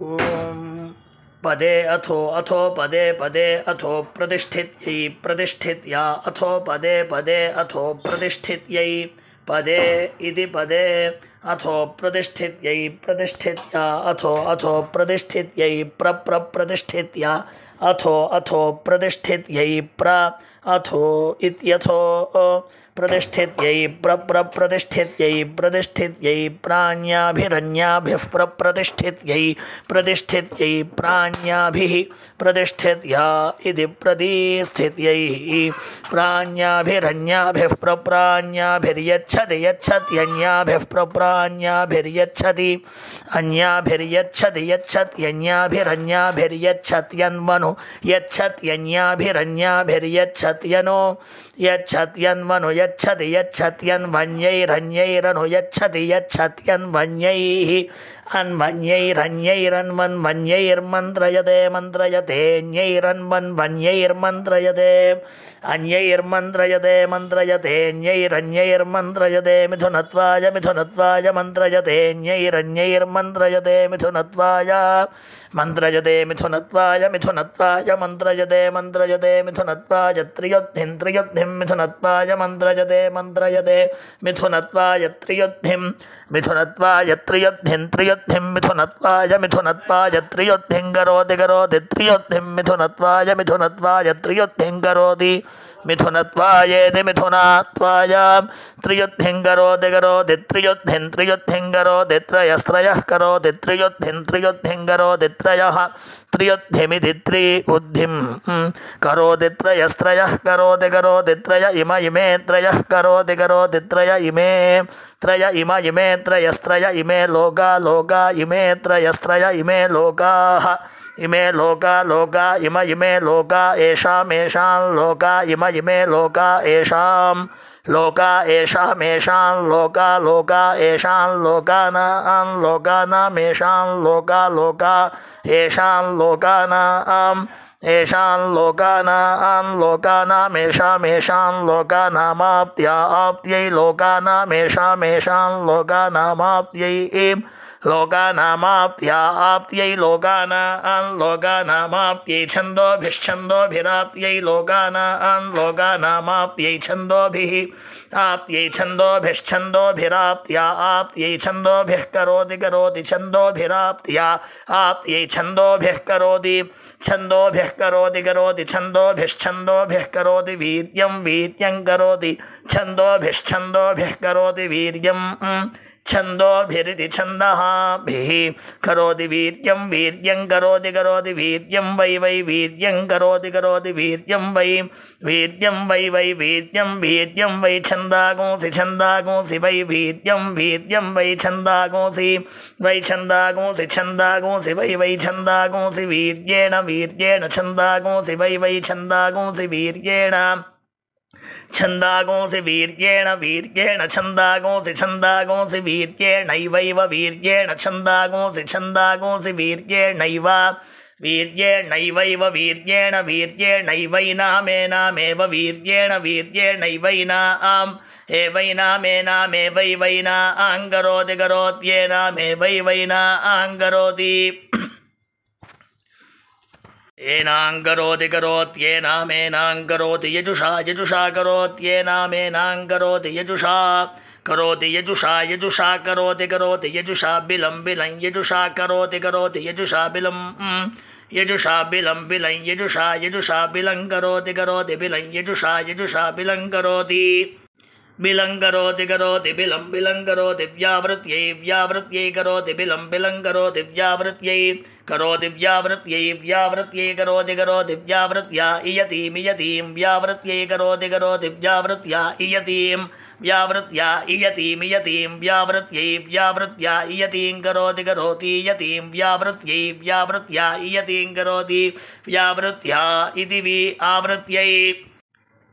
ॐ पदे अथो अथो पदे पदे अथो प्रतिष्ठित्यै प्रतिष्ठित्या अथो पदे पदे अथो प्रतिष्ठित्यै पदे इति पदे अथो प्रतिष्ठित्यै प्रतिष्ठित्या अथो अथो प्रतिष्ठित्यै प्रतिष्ठित्या अथो अथो प्रतिष्ठित्यै अथो इत्यथो प्रतिष्ठित्यै प्रतिष्ठित्यै प्रतिष्ठित्यै प्राण्याभिरन्याभिः प्रतिष्ठित्यै प्रतिष्ठित्यै प्राण्याभिः प्रतिष्ठित्या इति प्रतिष्ठित्यै प्राण्याभिरन्याभिः प्राण्याभिर्यच्छति यच्छत्यन्याभिः प्राण्याभिर्यच्छति अन्याभिर्यच्छति यच्छत्यन्याभिरन्याभिर्यच्छत्यन्वनु यच्छत्यन्याभिरन्याभिर्यच्छत्यनो यच्छत्यन्वनु यच्छति यच्छत्यन्वन्यैरन्यैरनु यच्छति यच्छत्यन्वन्यैः अन्वन्यैरन्यैरन्वन्वन्यैर्मन्त्रयते मन्त्रयतेऽन्यैरन्वन्वन्यैर्मन्त्रयते अन्यैर्मन्त्रयते मन्त्रयतेऽन्यैरन्यैर्मन्त्रयते मिथुनत्वाय मिथुनत्वाय मन्त्रयतेऽन्यैरन्यैर्मन्त्रयते मिथुनत्वाय मन्त्रयते मिथुनत्वाय मिथुनत्वाय मन्त्रयते मन्त्रयते मिथुनत्वाय त्रियोद्धिं त्रियोद्धिं मिथुनत्वाय मन्त्रयते मन्त्रयते मिथुनत्वाय त्रियोद्धिं मिथुनत्वाय त्रियोद्धिं त्रियोद्धिं मिथुनत्वाय मिथुनत्वाय त्रियोद्धिं करोति करोति त्रियोद्धिं मिथुनत्वाय मिथुनत्वाय त्रियोद्धिं करोति मिथुनत्वायेति मिथुनात्वाय त्रियोद्धिं करोति करोति त्रियोद्धिं त्रियोद्धिं करोति त्रयस्त्रयः करोति त्रियोद्धिं त्रियोद्धिं करोति त्रयः त्रियोद्धिमिति त्रिउद्धिं करोति त्रयस्त्रयः करोति करोति त्रय इमे त्रयः करोति करोति त्रय इमे त्रयस्त्रय इमे लोका लोका इमे त्रयस्त्रय इमे लोकाः इमे लोका लोका इमे लोका येषां लोका इमे लोका येषां लोका येषामेषां लोका लोका येषां लोकानामेषां लोका लोका येषां लोकानामेषामेषां लोकानामाप्त्या आप्त्यै लोकानामेषामेषां लोकानामाप्त्यै लोकानामाप्त्या आप्त्यै लोकानामाप्त्यै छन्दोभिश्छन्दोभिराप्त्यै लोकानामाप्त्यै छन्दोभिः आप्त्यै छन्दोभिश्छन्दोभिराप्त्या आप्त्यै छन्दोभिः करोति करोति छन्दोभिराप्त्या आप्त्यै छन्दोभिः करोति छन्दोभिः करोति करोति छन्दोभिश्छन्दोभिः करोति वीर्यं वीर्यं करोति छन्दोभिश्छन्दोभिः करोति वीर्यं छन्दोभिरिति छन्दः भिः करोति वीर्यं वीर्यं करोति करोति वीर्यं वै वै वीर्यं करोति करोति वीर्यं वै वीर्यं वै वै वीर्यं वीर्यं वै छन्दागुंसि छन्दागुंसि वै वीर्यं वीर्यं वै छन्दागुंसि वै छन्दागुंसि छन्दागुंसि वै वै छन्दागुंसि वीर्येण वीर्येण छन्दागुंसि वै वै छन्दागुंसि वीर्येण छन्दागुंसि वीर्येण वीर्येण छन्दागुंसि छन्दागुंसि वीर्येणैवैव वीर्येण छन्दागुंसि छन्दागुंसि वीर्येणैव वीर्येणैवैव वीर्येण वीर्येणैवैनामेनामेव वीर्येण वीर्येणैवैनाम् एवैनामेनामेवैवैनाङ्करोति करोत्येनामेवैवैनाङ्करोति येनाङ्करोति करोत्येनामेनाङ्करोति यजुषा यजुषा करोत्येनामेनाङ्करोति यजुषा करोति यजुषा यजुषा करोति करोति यजुषा बिलं बिलं यजुषा करोति करोति यजुषा बिलं यजुषा बिलं बिलं यजुषा यजुषा बिलं करोति करोति बिलं यजुषा यजुषा बिलं करोति बिलं करोति करोति बिलं बिलं करोति व्यावृत्यै व्यावृत्यै करोति बिलं बिलं करोति व्यावृत्यै करोति व्यावृत्यै व्यावृत्यै करोति करोति व्यावृत्या इयतीं इयतीं व्यावृत्यै करोति करोति व्यावृत्या इयतीं व्यावृत्या इयतीं इयतीं व्यावृत्यै व्यावृत्या इयतीं करोति करोति इयतीं व्यावृत्यै व्यावृत्या इयतीं करोति व्यावृत्या इति आवृत्यै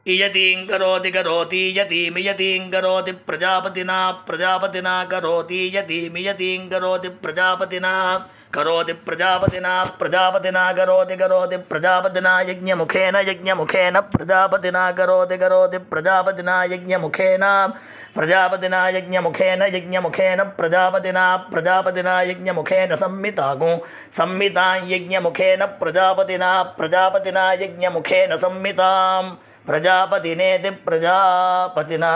इयतीं करोति करोति यतीमि यतीं करोति प्रजापतिना प्रजापतिना करोति यतीमि यतीं करोति प्रजापतिना करोति प्रजापतिना प्रजापतिना करोति करोति प्रजापतिना यज्ञमुखेन यज्ञमुखेन प्रजापतिना करोति करोति प्रजापतिना यज्ञमुखेन प्रजापतिना यज्ञमुखेन यज्ञमुखेन प्रजापतिना प्रजापतिना यज्ञमुखेन संमितागो संमितां यज्ञमुखेन प्रजापतिना प्रजापतिना यज्ञमुखेन संमितां प्रजापतिनेति प्रजापतिना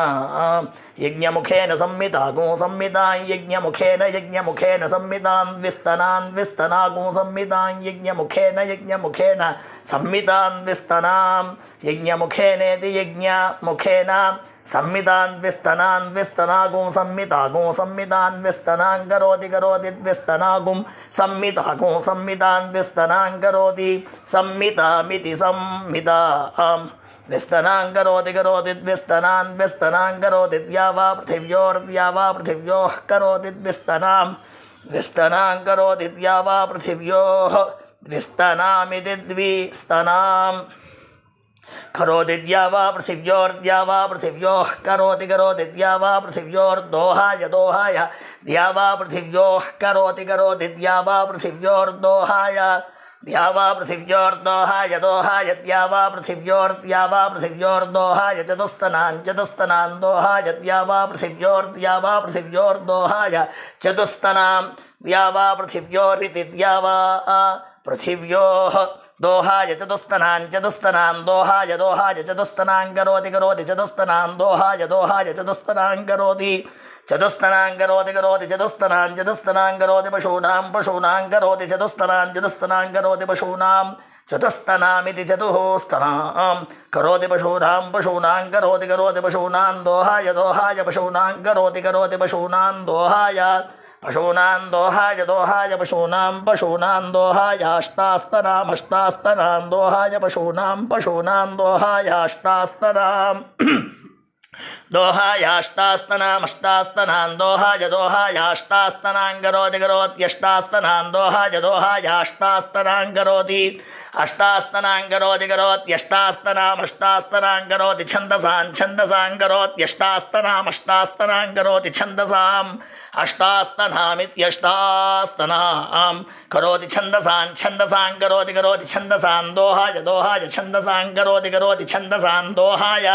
यज्ञमुखेन संमितागो संमितां यज्ञमुखेन यज्ञमुखेन संमितां विस्तनां विस्तनागो संमितां यज्ञमुखेन यज्ञमुखेन संमितां विस्तनां यज्ञमुखेनेति यज्ञमुखेन संमितां विस्तनां विस्तनागो संमितां विस्तनां करोति करोति विस्तनागुं संमितागो संमितां विस्तनां करोति संमितामिति संमितां विस्तनां करोति करोति विस्तनां करोति द्यावा पृथिव्योः करोति विस्तनां करोति द्यावा पृथिव्योः विस्तनामिति द्विस्तनां करोति द्यावा पृथिव्योः करोति करोति द्यावा पृथिव्योर्दोहाय दोहाय द्यावा पृथिव्योः करोति करोति द्यावा पृथिव्योर्दोहाय द्यावा पृथिव्योर्दोहाय दोहाय द्यावा पृथिव्योर्दोहाय चतुस्तनां दोहाय द्यावा पृथिव्योर्दोहाय चतुस्तनां द्यावा पृथिव्योरिति द्यावा पृथिव्योः दोहाय चतुस्तनां दोहाय चतुस्तनां करोति करोति चतुस्तनां दोहाय चतुस्तनां करोति चतुस्तनां करोति चतुस्तनां करोति पशूनां करोति चतुस्तनां करोति पशूनां चतुस्तनामिति चतुःस्तनां करोति पशूनां करोति पशूनां दोहाय पशूनां करोति पशूनां दोहाय पशूनां दोहाय अष्टास्तनां दोहाय पशूनां दोहाय अष्टास्तनां दोहाय अष्टास्तनां दोहाय अष्टास्तनां करोति करोत्यष्टास्तनां दोहाय अष्टास्तनां करोति अष्टास्तनां करोत्यष्टास्तनां करोति छन्दसां करोत्यष्टास्तनां करोति छन्दसाम् अष्टास्तनामित्यष्टास्तनां करोति छन्दसां करोति छन्दसां दोहाय छन्दसां करोति छन्दसां दोहाय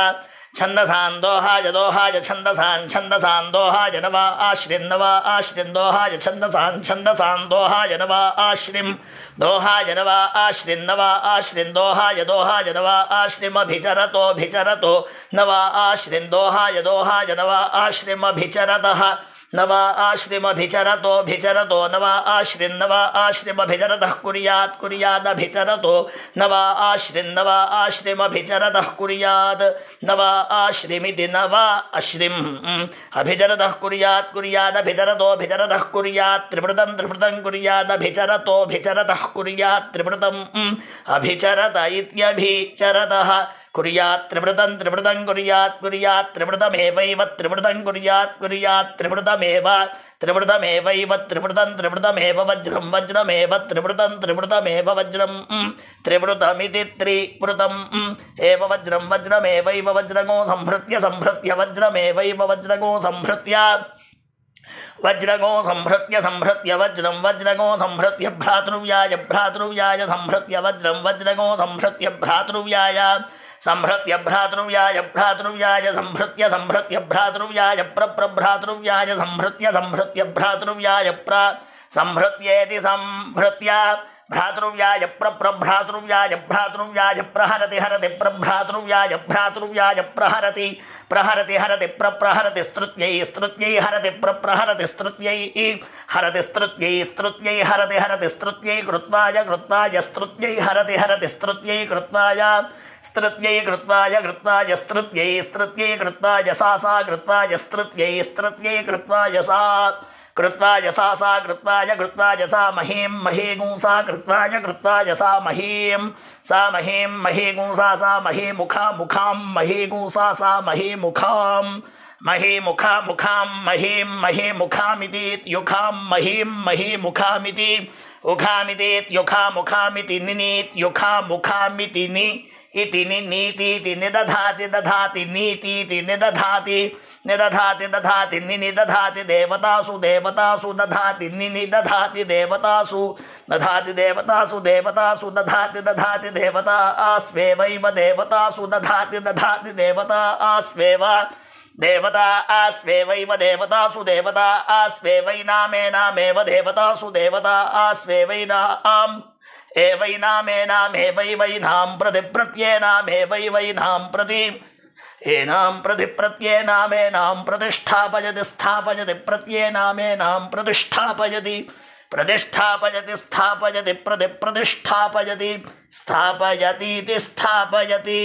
छन्दसां दोहाय छन्दसां दोहाय नवा आश्रिं दोहाय छन्दसां दोहाय नवा आश्रिं दोहाय नवा आश्रिं दोहाय नवा आश्रिमभिचरतो नवा आश्रिं दोहाय नवा आश्रिमभिचरतः नवा आश्रिमभिचरतो नवा आश्रिमभिचरतः कुर्यादभिचरतो नवा आश्रिमभिचरतः कुर्यात् नवा आश्रिमिति नवा आश्रिम् अभिचरतः कुर्यादभिचरतः कुर्यात् त्रिवृतं कुर्यादभिचरतः कुर्यात् त्रिवृतम् अभिचरत इत्यभिचरतः कुर्यात् त्रिवृतं कुर्यात् त्रिवृतमेवैव त्रिवृतं कुर्यात् त्रिवृतमेव त्रिवृतमेव वज्रमेव त्रिवृतमेव वज्रं त्रिवृतमिति त्रिवृतम् एव वज्रमेवैव वज्रगो संहृत्य वज्रमेवैव वज्रगो संहृत्य वज्रगो संहृत्य वज्रगो संहृत्य भ्रातृव्याय संहृत्य वज्रगो संहृत्य भ्रातृव्याय संहृत्य भ्रातृव्याय संहृत्य भ्रातृव्याय प्रभ्रातृव्याय संहृत्य भ्रातृव्याय संहृत्येति संहृत्य भ्रातृव्याय प्रभ्रातृव्याय प्रहरति प्रभ्रातृव्याय प्रहरति प्रहरति स्तुत्यै हरति प्रहरति स्तुत्यै हरति स्तुत्यै कृत्वाय स्तुत्यै हरति स्तुत्यै कृत्वाय स्तृत्यै कृत्वाय सा स्तृत्यै कृत्वाय सा कृत्वाय सा महीं गुंसा कृत्वाय सा महीं गुंसा सा मही मुखां मही गुंसा सा मही मुखां मही मुखामिति युखां मही मुखामिति उखामिति युखा मुखामिति निनीत युखा मुखामिति नि इति नीतीति निदधाति दधाति नीतीति निदधाति निदधाति दधाति निदधाति देवतासु देवतासु दधाति निदधाति देवतासु दधाति देवतासु देवतासु दधाति दधाति देवता आस्वेवैव देवतासु दधाति दधाति देवता आस्वेव देवता आस्वेवैव देवतासु देवता आस्वेवैनामेनामेव देवतासु देवता आस्वेवैनाम् एवैनामेनामेवैवैनां प्रति प्रत्येनामेवैवैनां प्रति एनां प्रति प्रत्येनामेनां प्रतिष्ठापयति स्थापयति प्रत्येनामेनां प्रतिष्ठापयति प्रतिष्ठापयति स्थापयति प्रति प्रतिष्ठापयति स्थापयतीति स्थापयति।